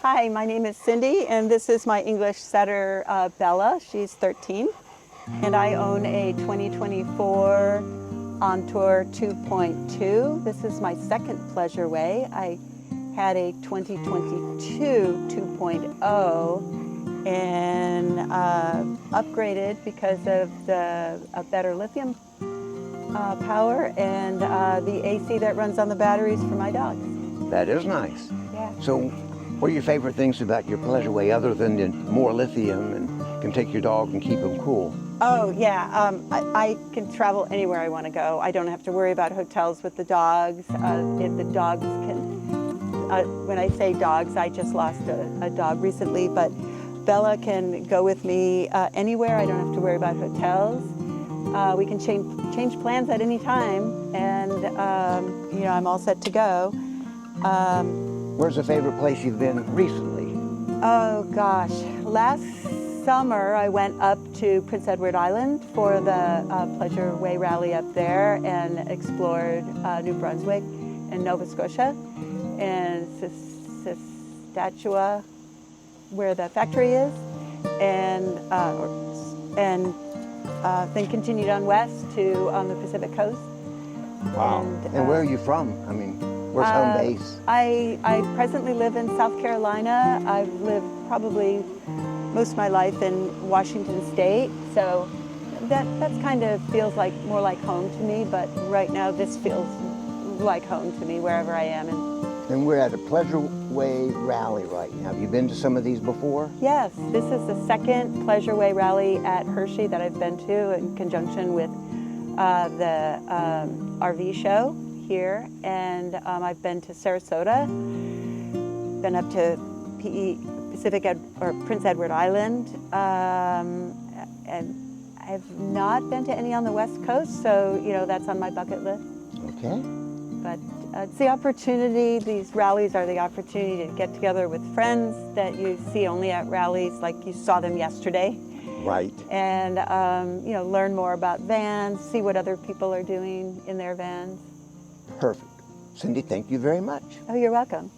Hi, my name is Cindy, and this is my English setter, Bella. She's 13, and I own a 2024 On Tour 2.2. This is my second Pleasure Way. I had a 2022 2.0 and upgraded because of the better lithium power and the AC that runs on the batteries for my dogs. That is nice. Yeah. So what are your favorite things about your Pleasure Way other than the more lithium and can take your dog and keep him cool? Oh, yeah. I can travel anywhere I want to go. I don't have to worry about hotels with the dogs. If the dogs can, when I say dogs, I just lost a dog recently, but Bella can go with me anywhere. I don't have to worry about hotels. We can change plans at any time, and I'm all set to go. Where's the favorite place you've been recently? Oh gosh, last summer I went up to Prince Edward Island for the Pleasure Way rally up there and explored New Brunswick and Nova Scotia and Saskatchewan, where the factory is, and then continued on west to on the Pacific Coast. Wow. And where are you from? I mean, where's home base? I presently live in South Carolina. I've lived probably most of my life in Washington State, so that's kind of feels like more like home to me, but right now this feels like home to me wherever I am. And we're at a Pleasure Way rally right now. Have you been to some of these before? Yes, this is the second Pleasure Way rally at Hershey that I've been to in conjunction with the RV show here, and I've been to Sarasota, been up to Prince Edward Island, and I've not been to any on the West Coast, so that's on my bucket list. Okay. But it's the opportunity, these rallies are the opportunity to get together with friends that you see only at rallies, like you saw them yesterday. Right. And learn more about vans, see what other people are doing in their vans. Perfect. Cindy, thank you very much. Oh, you're welcome.